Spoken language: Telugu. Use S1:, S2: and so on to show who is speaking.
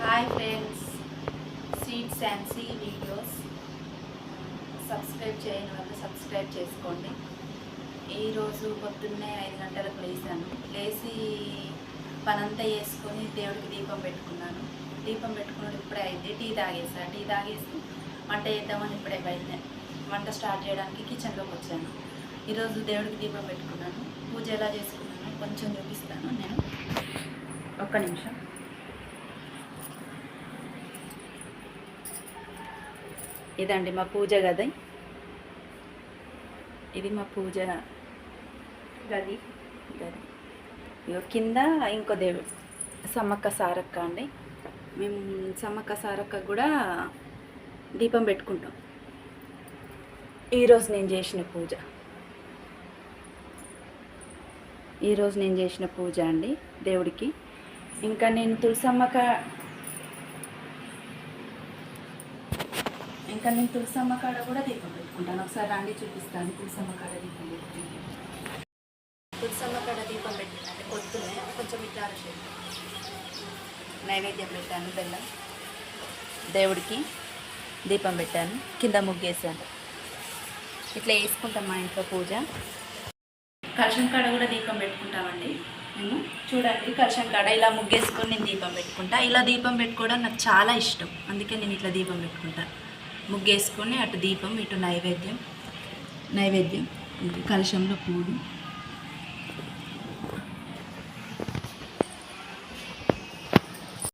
S1: Hi friends, seeds and see videos subscribe చేయని వాళ్ళు సబ్స్క్రైబ్ చేసుకోండి. ఈరోజు పొద్దున్నే 5 గంటలకు లేచి పనంతా చేసుకొని దేవుడికి దీపం పెట్టుకున్నాను. దీపం పెట్టుకున్నప్పుడు ఇప్పుడే అయింది. టీ తాగేసి వంట చేద్దామని ఇప్పుడే వంట స్టార్ట్ చేయడానికి కిచెన్లోకి వచ్చాను. ఈరోజు దేవుడికి దీపం పెట్టుకున్నాను. పూజ ఎలా చేసుకున్నాను కొంచెం చూపిస్తాను. నేను ఒక్క నిమిషం. ఇదండి మా పూజ గది. ఇది మా పూజ గది. ఇగో కింద ఇంకో దేవుడు సమ్మక్క సారక్క అండి. మేము సమ్మక్క సారక్క కూడా దీపం పెట్టుకుంటాం. ఈరోజు నేను చేసిన పూజ అండి దేవుడికి. ఇంకా నేను తులసమ్మ కాడ కూడా దీపం పెట్టుకుంటాను. ఒకసారి రండి చూపిస్తాను. తులసమ్మ కాడ దీపం పెట్టుకుంటాను. తులసమ్మ కాడ దీపం పెట్టినంటే పొద్దున్నే కొంచెం ఇట్లా నైవేద్యం పెట్టాను. బెల్లం దేవుడికి దీపం పెట్టాను. కింద ముగ్గేసాను. ఇట్లా వేసుకుంటాం మా ఇంట్లో పూజ. కలశం కాడ కూడా దీపం పెట్టుకుంటామండి మేము. చూడండి, కలశం కాడ ఇలా ముగ్గేసుకొని నేను దీపం పెట్టుకుంటా. ఇలా దీపం పెట్టుకోవడం నాకు చాలా ఇష్టం. అందుకే నేను ఇట్లా దీపం పెట్టుకుంటాను. ముగ్గేసుకొని అటు దీపం, ఇటు నైవేద్యం కలశంలో పూలు